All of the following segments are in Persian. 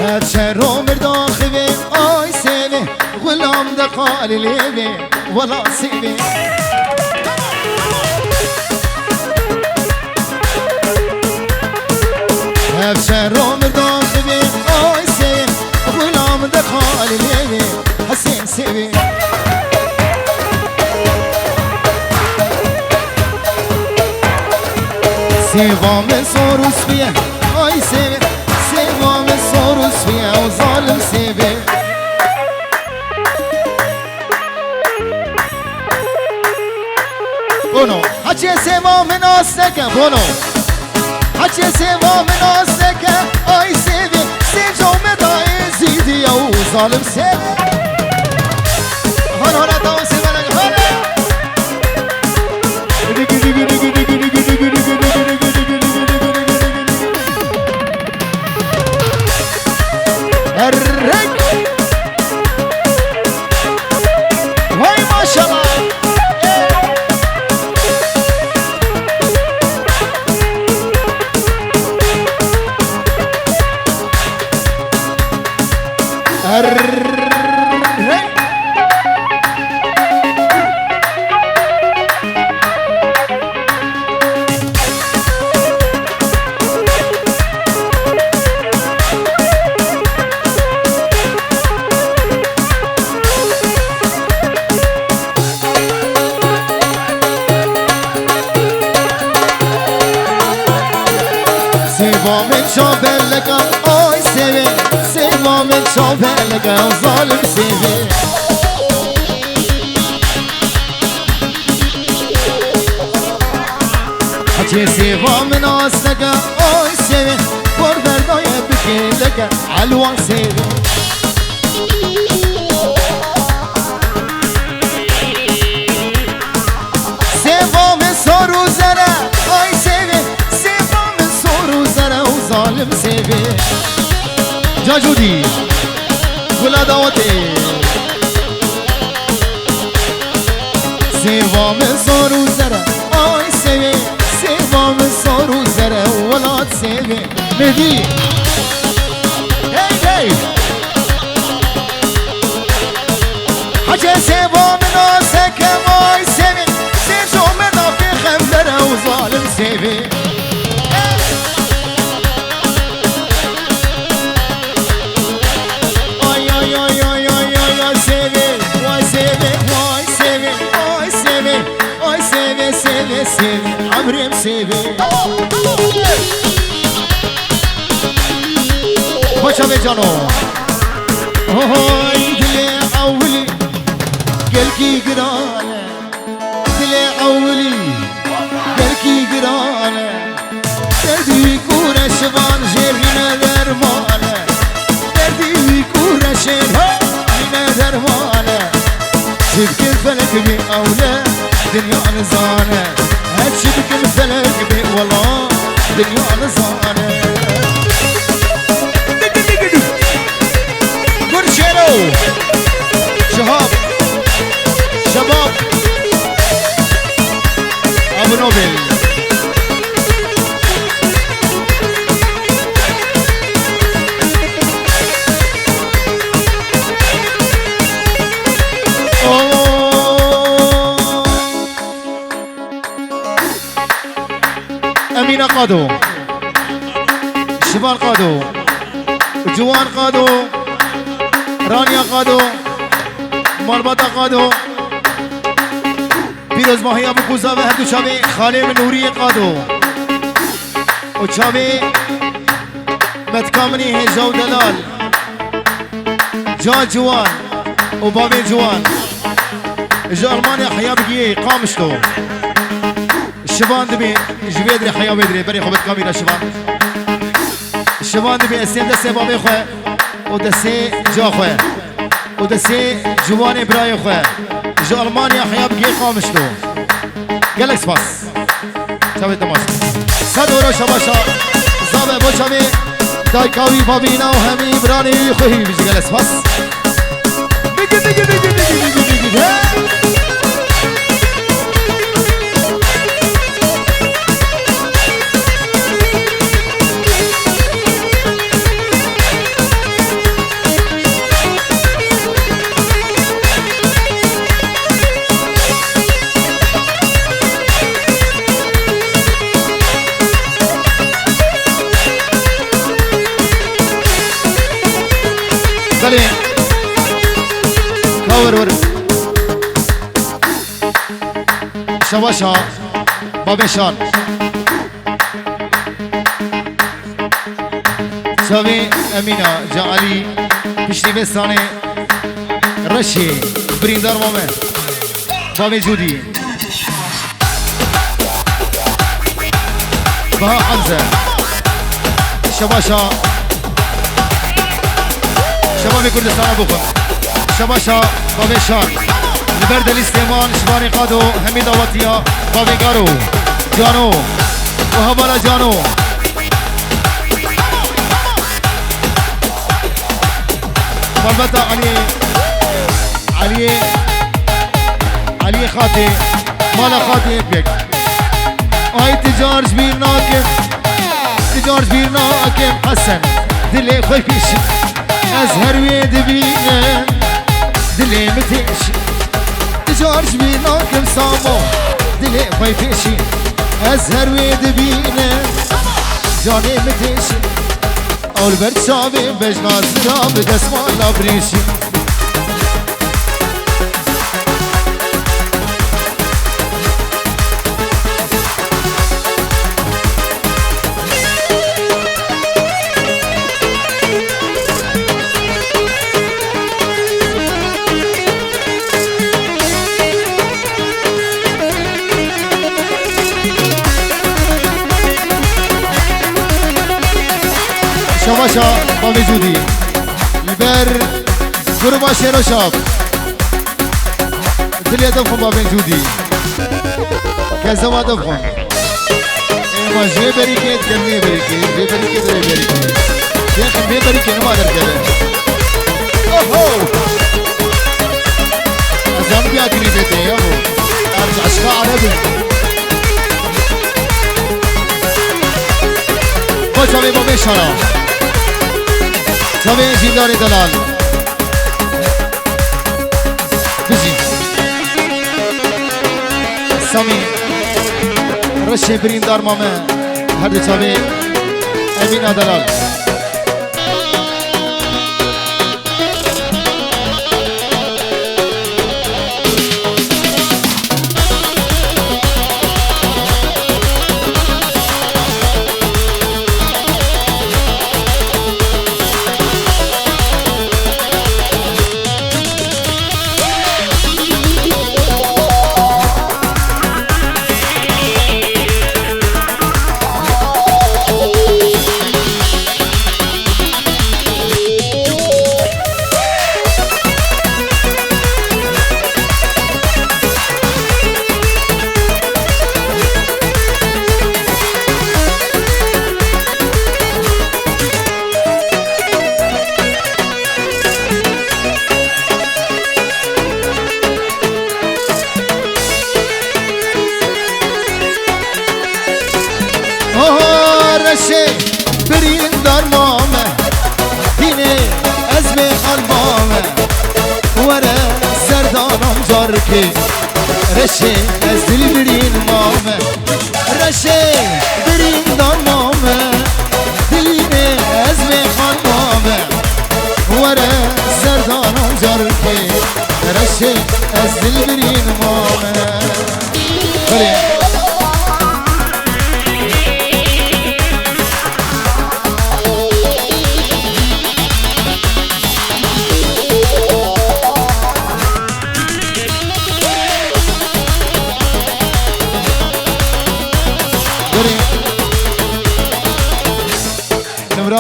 هتشرو مرداخبي آي سيبي غلام دقال ليبي ولا سيبي هتشرو مرداخبي آي سيبي غلام دقال ليبي حسين سيبي سيغام صوروس فيه آي سيبي سيغام صوروس فيه وظالم سيبي بونو حكي سيغام ناسك بونو حكي سيغام ناسك آي سيبي سيجو مدعي زيدي وظالم سيبي هون هون توسي بلد هون الرق وي ما شاء الله الرق سيبا من شابلك آي سيبي سيبا من شابلك ظالم سيبي حكي سيبا من آسلك آي سيبي بردرداي بكيلك علوان سيبي سيبا من صارو زرع آي سيبي ظالم سيبي جاجودي ولا دعوتي سيبا من صار وزرع آي سيبي سيبا من صار وزرع ولا سيبي مهدي هي هي حكي سيبا من ناسك آي سيبي سيجو منا في خمدرة وظالم سيبي سيبي عمري مسيبي باشا بجانو هاي دلي أولي قلكي قرانة دلي أولي قلكي قرانة دردي كورة شبان جيرنا درمانة دردي كورة شبان درمانة شبك الفلك بي أولى دنيا نزانة هتشبك الفلك بي والله دنيا نزانة قرشينو شهاب شباب أبو نوبل أمينة قادو شبان قادو جوان قادو رانيا قادو مربطة قادو پیروز ماهی ابو کوزا و هردو چاوی خاله من نوری قادو و چاوی متکامنی هزاو دلال جا جوان و بابی جوان جا المانی حیا بگیه قامشتو شبان دبي جويدري حيا ويدري بري خوبت كاميرا شبان دبي اسين دسي بابي خواه و دسي جا خواه و دسي جوان براي خواه جا المانيا حيا بگیه قامشتو گلک سپاس چاوی تماش صد ورا شباشا زابه بو چاوی دایکاوی بابینا و همی برانی خوهی بیجی گلک سپاس بله کاور ور شباشا بابشان شاوی امینا جعلی پشتی بستانه رشی بریندار مامه بابی جودی با حمزه شباشا شباب کردستان بخون شباشا بابی شان لبرد الاستيمان شباني قادو حميد آواتيا بابي قارو جانو وهبالا جانو والبتا علي خاتي مالا خاتي بيك هاي تجار جبير ناكم حسن دلي خوي فيش ازهر ويد بينا دلي متيش تجار جبير ناكم سامو دلي خوي فيش ازهر ويد بينا جاني متيش اول برد شابي بجناز راب دسمان لابريشي شباشا بابي جودي البر قربا شيرو شاب دليا دفخم بابي جودي كزما دفخم ايما جي بريكيت جميع بريكيت جي بريكيت ري بريكيت شيخ بي بريكيت ما در كده اوهو ازام بيا كري بيتي يابو ارجع اشقاء عربي خوش بابي بابي شارع شبه زندان دلال بزي سامي رشه بریندار مامه هر دو شبه امین دلال رشه بریندار مامه دینه از به المامه وره سردانم جار که رشه از دل برین مامه رشه بریندار مامه دینه از به المامه وره سردانم جار که رشه از دل برین مامه بله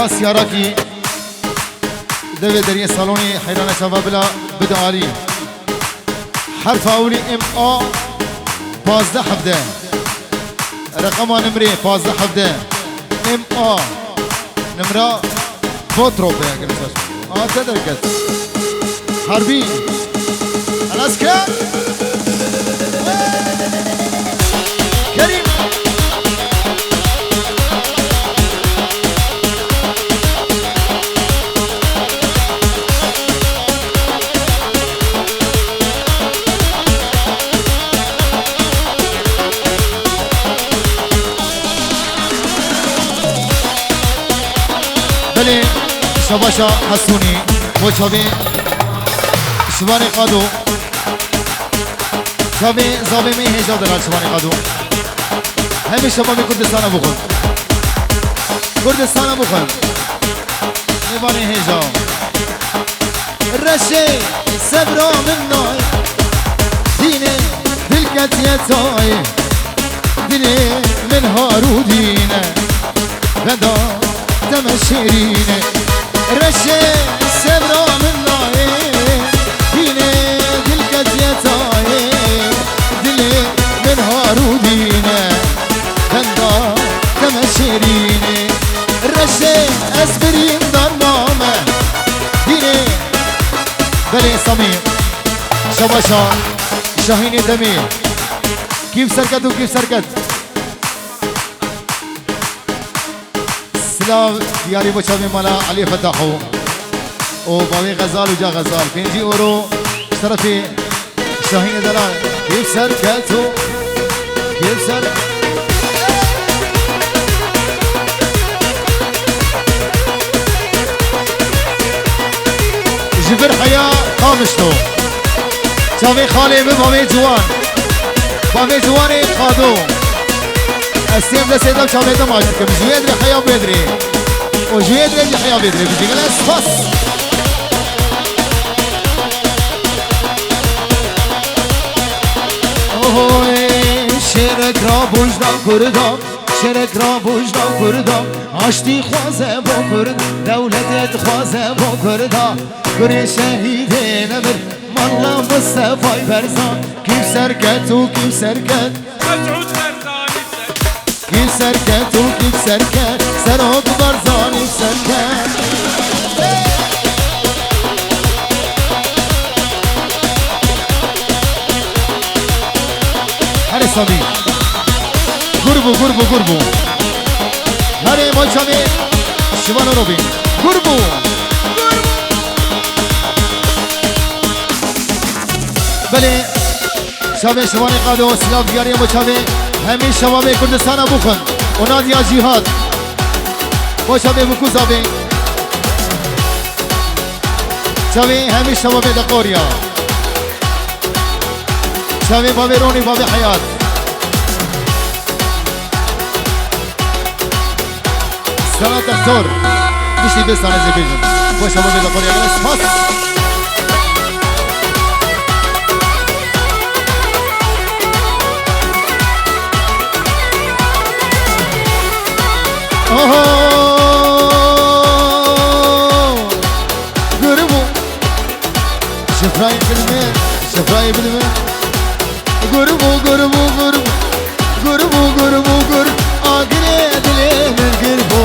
سیارا کی دوی در یه سالونی حیران شباب بلا بدعالی حرف اولی ام آ 15 حفده رقم نمره 15 حفده ام آ نمره فوترو به تدرکت حربی خلاص کرد کریم بله شباشا حسونی وشابي شواني قادو شابي زابي مي هجا دلال شواني قادو همي شبابي كردستان بخون كردستان بخون نباني هجا رشي سبرا من ناي ديني دلكت يتاي ديني من هارو دينه غدا تمشيرينه رشي سبرا من ناي ديني دلكت يتاي ديني من هارو دينه غدا تمشيرينه رشي اسبرين دار نامه ديني بلي صميم شباشا شاهين دمي كيف سركت وكيف سركت سلام دياري بوشابي مالا علي فتحو وبابي غزال وجا غزال 50 اورو اشترفي شاهين دلال كيف سركت كيف سركت جبر حياة قامشتو شافي خالي ببابي جوان بابي جواني خادو السيم لسيدم شافي دماجتكم جويدري حياة بيدري وجويدري حياة بيدري بيجي قال اسفاس اوه شرك رابوش دام كردام شرك رابوش دام كردام عشتي خوازه با کرد دولتت خوازه با کرد گره شهید نمر مالا مصطفی برزان کیف سرکت و کیف سرکت مسعود برزانی کیف سرکت و کیف سرکت سراغ برزانی سرکت هر سامی گربو گربو گربو هر ماچامی شوانو رو بین گربو بله شباب شوانی قادو سلام دیاری مچاوی همین شباب کردستان بخون اونا دیا جهاد مچاوی بکوزابی شباب همین شباب دقوریا شباب بابی رونی بابی حیات سلام دکتر میشی بستان زیبیجن با شباب دقوریا اسپاس قربو شفراي بالمين شفراي بالمين قربو قربو قربو قربو قربو قربو ريد لي من قربو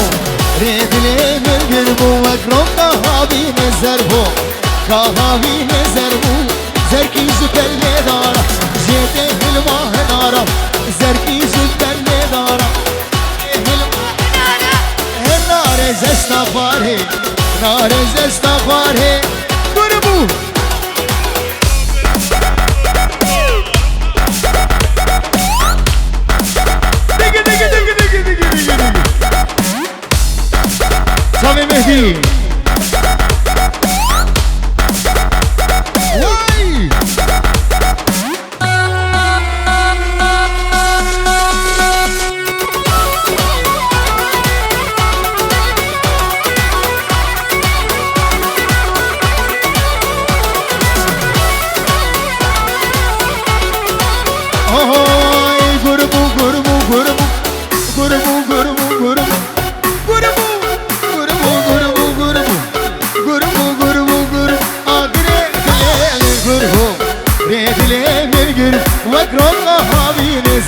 ريد لي من قربو واكرم كهابي نزربو كهابي نزربو زركي زكر دارا جيته الماء نارا زركي زكر دارا زستفاره نار زستفاره گربو دیگه دیگه دیگه دیگه دیگه دیگه سامی مهدی وای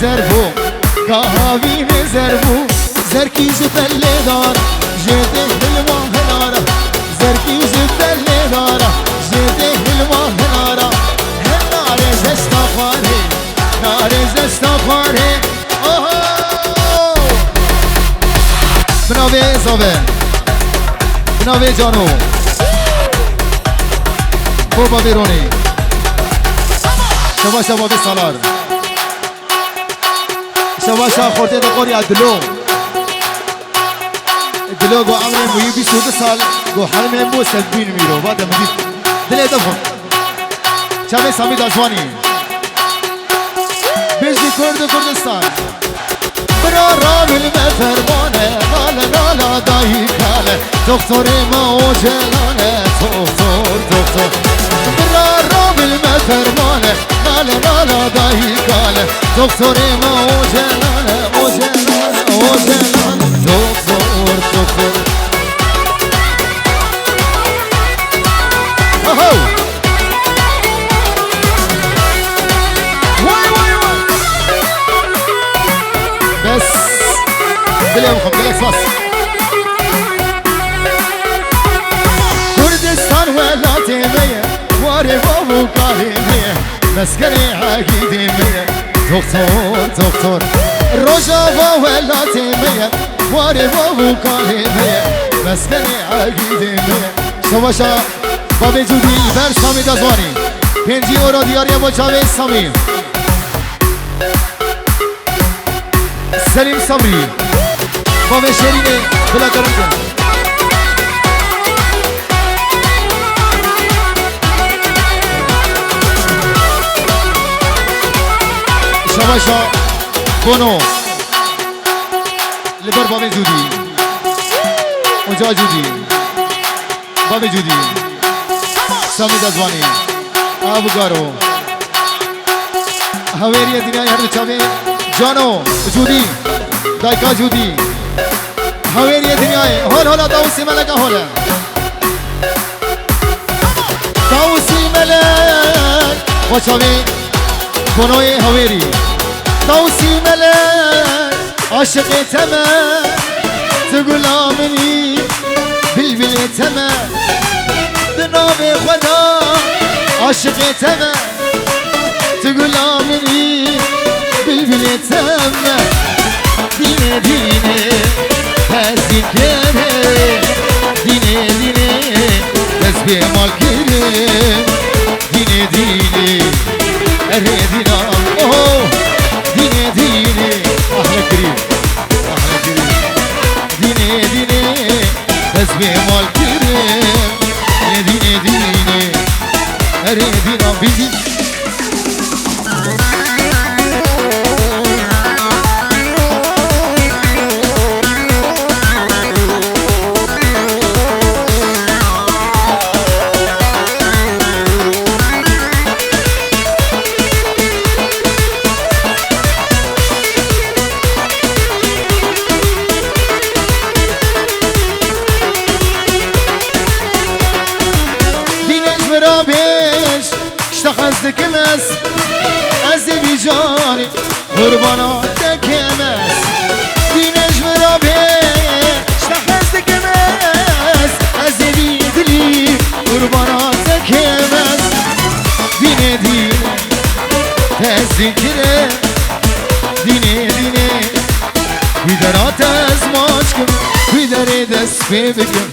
زربو كهابي زربو زركي زبل دار جيته الماء نارا زركي زبل دار جيته الماء نارا نار زستفاره نار زستفاره اوه بناوي زابه بناوي جانو بابا بیرونی شما شما بسالار شما شما خورده دقاری دلو دلو گو عمرم بوی 22 سال گو حرمم بو سدبین میرو بعد مدید دل دفن چاوی سامی دازوانی بجدی کردستان برا رامل فرمانه نالا دایی کاله دکتر ما و جلانه دکتر برا رامل فرمانه نالا دایی کاله دکتر ما و جلانه دکتر بلیم خب گلک فاس کردستان ولات میه واری بابو کاری میه مسکری عقیدی میه دکتر روژاوا ولات میه واری بابو کاری میه مسکری عقیدی میه شواشا بابی جودی بر سامی دازوانی 5 اورو دیاری با جاوید سامی سلیم سامری بابا شیرینه بلا دارم کن شواشا بونو لبر بابا جودی اونجا جودی بابا جودی سامی دازوانی آبگارو هاویری دنیای هر چاوی جانو جودی دایکا جودی هاویری دنیای هولا داوسی ملکه هولا داوسی ملک وچاوی بنوی هاویری داوسی ملک عاشق تمام تقول آمني بلبل تمام بنوبي خدا عاشق تمام تقول آمني بلبل تمام ديني هزي كره ديني تسبيح مال كره ديني أريدنا أوه ديني أحلى كريم ديني تسبيح مال كريم ديني أريدنا بيدي دکمس از بیجانی قربانات دکمس دینش مرا بیش نخست دکمس از بیدلی قربانات دکمس دینه تذکره دینه بیدرات از ماچکم بیدره دست پی بکم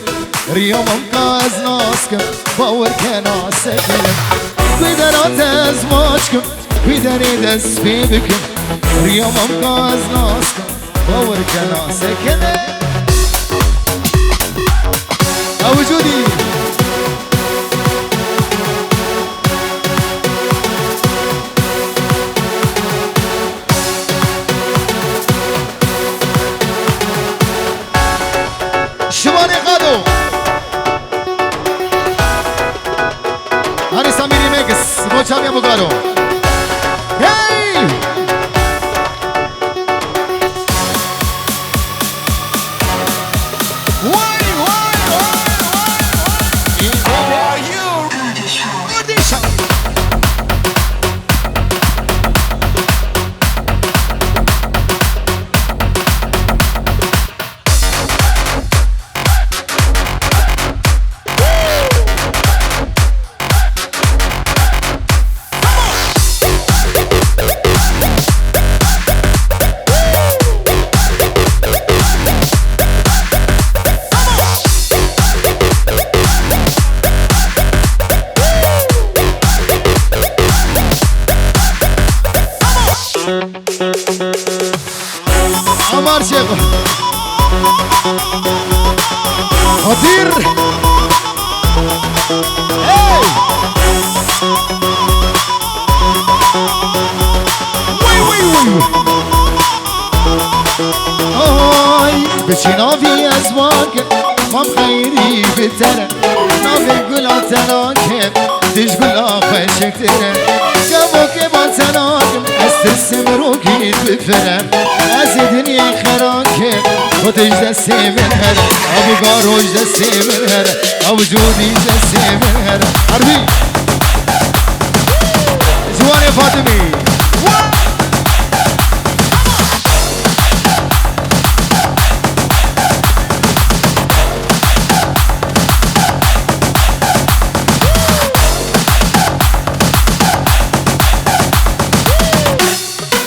ریامم که از ناسکم باور که ناسکنم بیدرات از ماچکم بیدره دست پی بکم ریامم که از ناسکم باور که ناسکنم وجودی شمانه قادو هانی سامیری مگس بوچامی بگارو هی بچی ناوی از واقع مام خیری بتره ناوی گلا تلاکه دیش گلا خوشکتره جواب که با تلاکم از ترسم رو گید بفره از دنیا خراکه خودش دستی من هر ابو گاروش دستی من هر ابو جودی دستی من هر عربی جوان فاطمی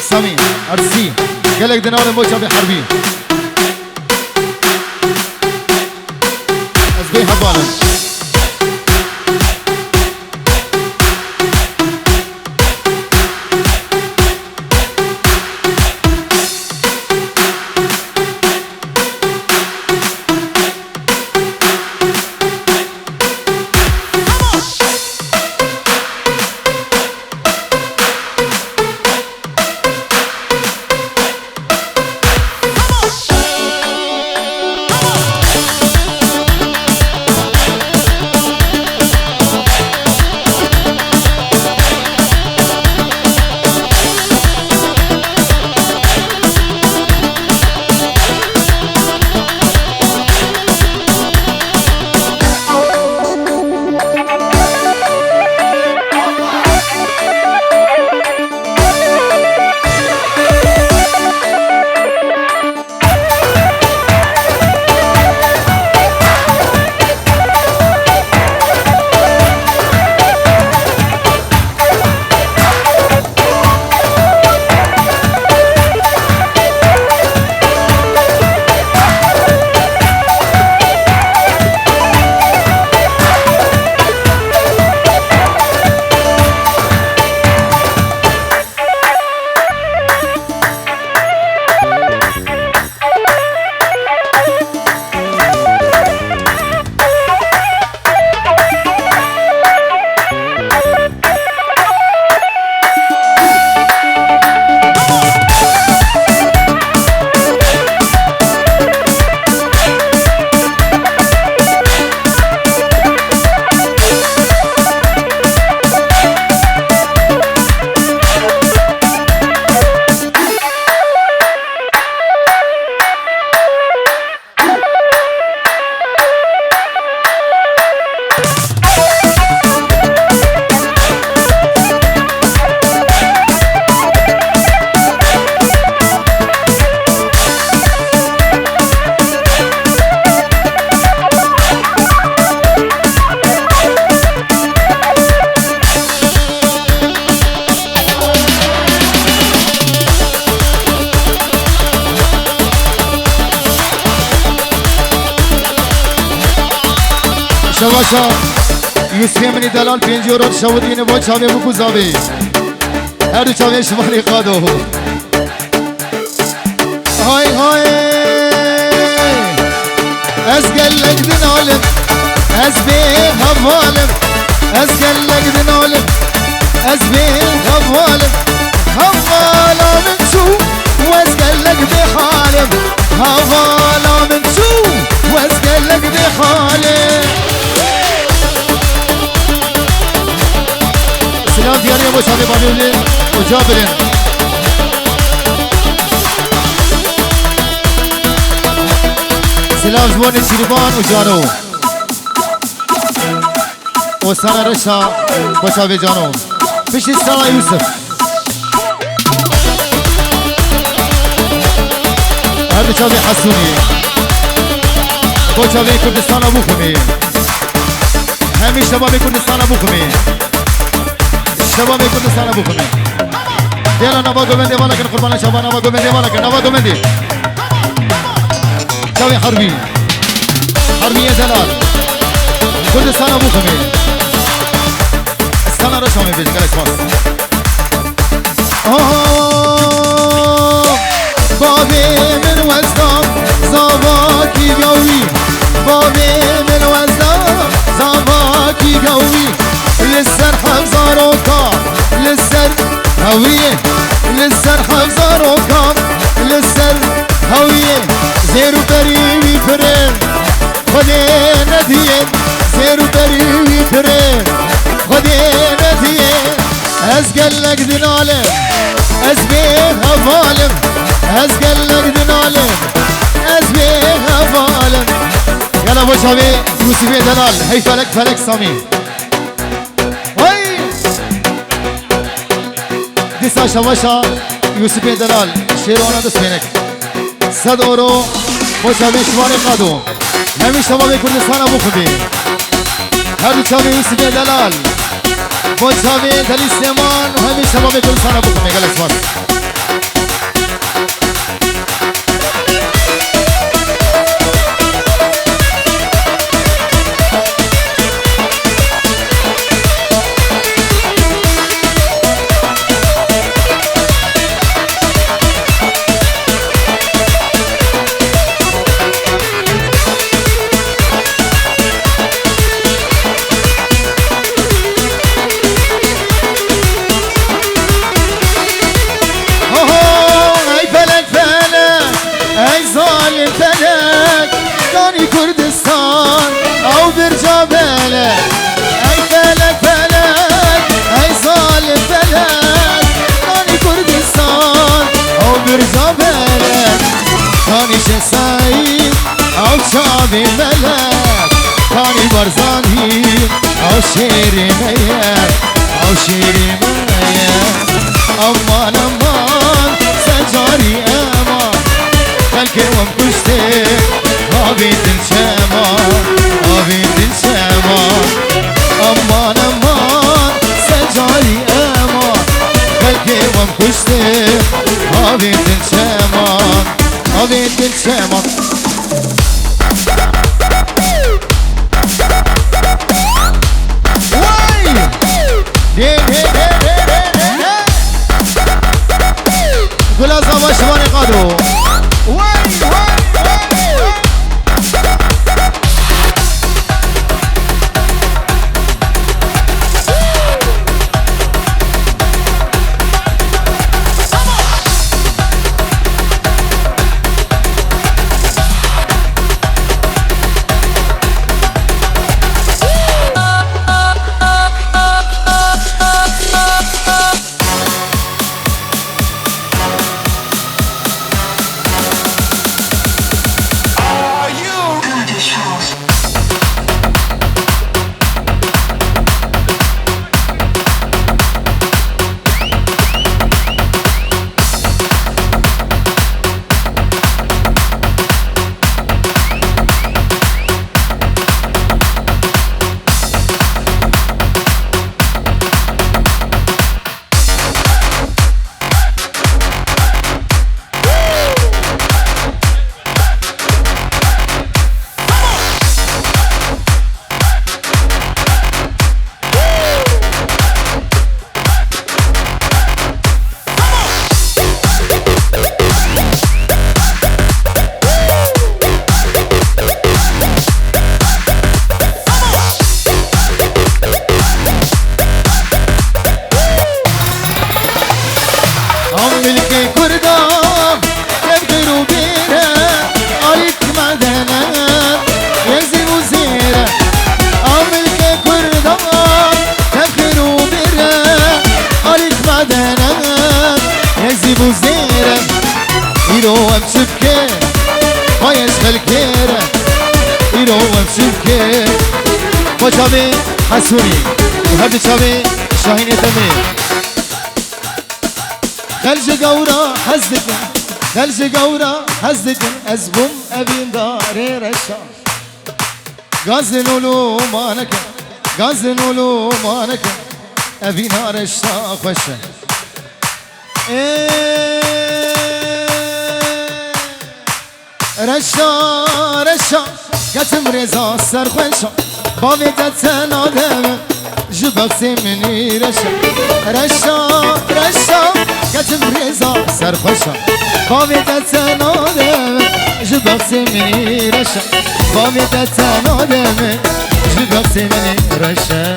سامي أرسي قالك دينار موجة بحربي أزبي حبالا شواشا یوسفی منی دلال 5 یورو شودین با چاوی بکو زاوی هر دو چاوی شمالی قادو های های از گلک دنالم از بی حوالم از گلک دنالم از بی حوالم حوالا من شو و از گلک بی حالم حوالا من شو و از گلک بی حالم سلام دیاری با شاقی بانیولی و جابرین سلام زبان شیربان و جانو و سانا رشا با شاقی جانو پیش سانا یوسف هر دو شاقی حسونی با شاقی کردستان ابو خمی همیش شباب کردستان ابو خمی شباب کردستان ابو خمی دیالا نوا گوبندی والا کن قربان شباب نوا گوبندی والا کن نوا گوبندی شاوی حربی حربی دلال کردستان ابو خمی استانا را شامی بیش گلش باز بابی من وزدام زاواکی گوی بابی من وزدام زاواکی گوی لسر حفظار و کار لسر هویه لسر حفظار دنالم از به هوالم از گلک دنالم از به هوالم يلا ابو شابي يوسف دلال هي فلك فلك سامي هاي ديسا شواشا يوسف دلال شيرونا دسمينك صد اورو ابو شابي شوار قادو همي شباب كردستان ابو خدي هر شابي يوسف دلال ابو شابي دلال سليمان وهمي شباب كردستان ابو خدي قال اسمع كردستان او برجا بلد اي فلك فلك اي ظالم فلك كاني كردستان او برجا بلد كاني شسايد او شعبي ملك كاني برزاني او شيري ميت او شيري ميت امان امان سجاري امان خلكي ومكشتي عبيد الشمان عبيد الشمان امان امان سجاري امان خلقي ومكشتي عبيد الشمان عبيد الشمان واي قول ازا شماني قادرو واي شابي حسوني وهذا شابي شاهين تمي خلج قورا حزدك خلج قورا حزدك أزبم أبين داري رشا غازنولو مانك غازنولو مانك أبين رشا خشا رشا رشا كتم رزا سر خشا باویت تنادم جبختی منی رشا رشا رشا کتم رزا سرخوشا باویت تنادم جبختی منی رشا باویت تنادم جبختی منی رشا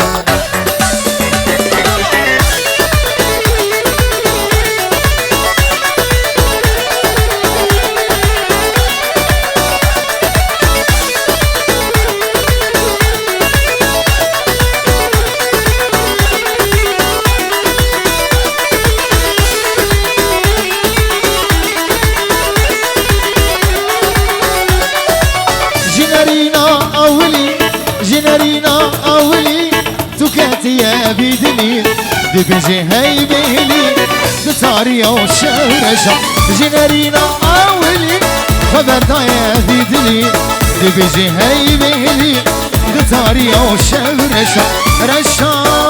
جنرينا أولي تكاتي يا بيدني دي بيجي هاي بيلي دتاري أو شرشة جنرينا أولي خبرتا يا بيدني دي بيجي هاي بيلي دتاري أو شرشة رشا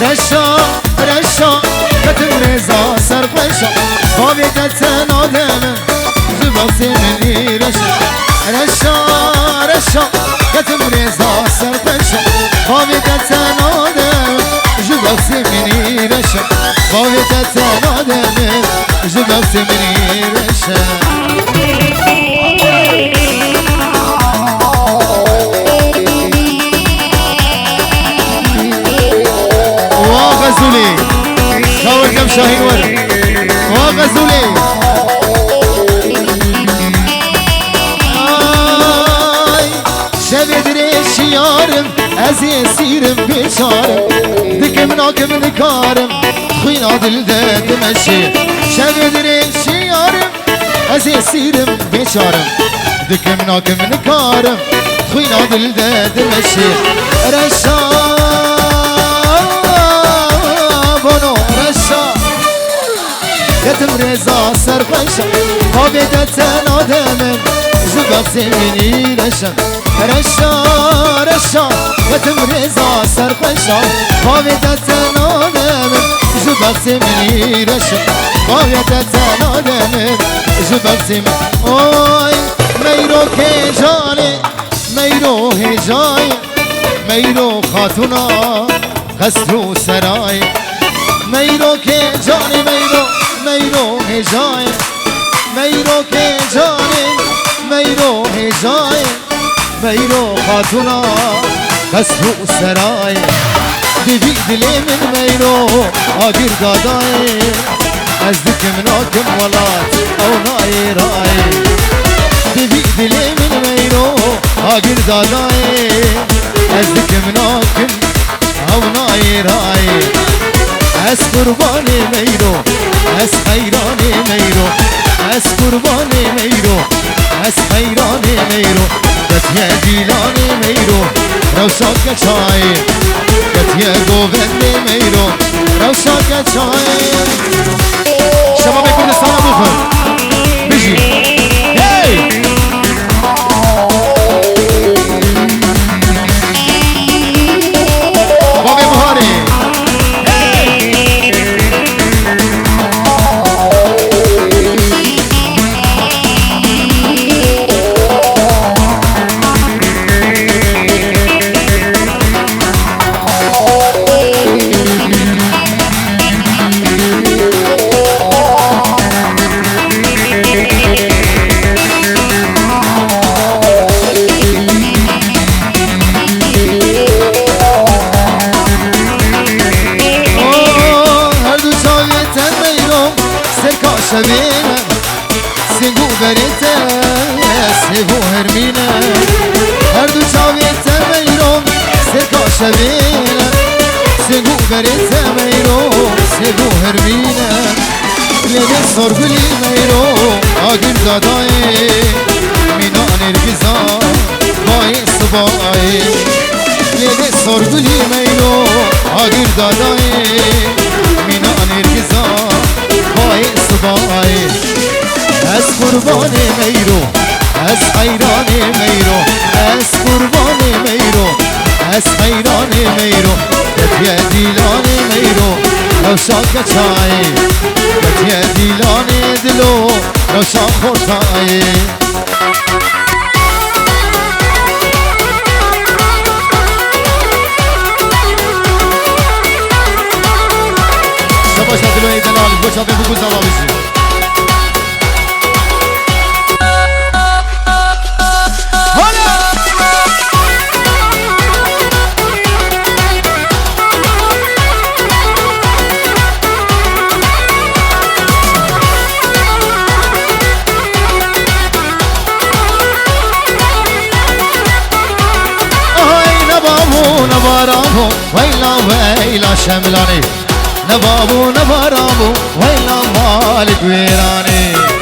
رشا رشا كتم رزا سرقشا بابك تنادم زبط مني رشا رشا رشا كتم رزا سرقشا بابك تنادم زبط مني رشا بابك تنادم زبط مني رشا غزولي خاول كم شاهين ورد غزولي شبه دريش يارم ازي سيرم بيشارم دكم ناكم نكارم خوينا دل ده تمشي شبه دريش يارم ازي سيرم بيشارم دكم ناكم نكارم خوينا دل ده تمشي رشا كتم رزا سرخشا قابدة نادم زبط زميني رشا رشا رشا كتم رزا سرخشا قابدة نادم زبط زميني رشا قابدة نادم زبط زميني اوي ميرو كجاني ميرو هجاي ميرو خاتونا خسرو سراي ميرو كجاني ميرو هجاي ميرو كجاني ميرو هجاي ميرو خاتونا خسرو سراي دبي دلي من ميرو آقر داداي أزدك مناكم ولات أو ناي راي دبي دلي من ميرو آقر داداي أزدك مناكم أو ناي راي اس قرباني ميرو اس حيراني ميرو اس قرباني ميرو اس حيراني ميرو قد يا ديلاني ميرو روشاك چاي قد يا گوبندي ميرو روشاك چاي شباب كردستان ابو خر بيجي هي بابي بهاري شبينا سيقو بريتا سيبو هرمينا هردو شاويتا ميروم سيكا شبينا سيقو بريتا ميروم سيبو هرمينا لبي صربلي ميروم آقر داداي مينا نرگزا باي صباي لبي صربلي ميروم آقر داداي مينا نرگزا باي صباي اس قرباني ميرو اس حيراني ميرو اس قرباني ميرو اس حيراني ميرو يا ديلاني ميرو لو شاك چاي يا ديلاني دلو لو شاك خورتاي شباش دلو ايدنال بوشا بيبو زوابيزي نبارابو ويلا ويلا شملاني نبابو نبارابو ويلا مالك ويراني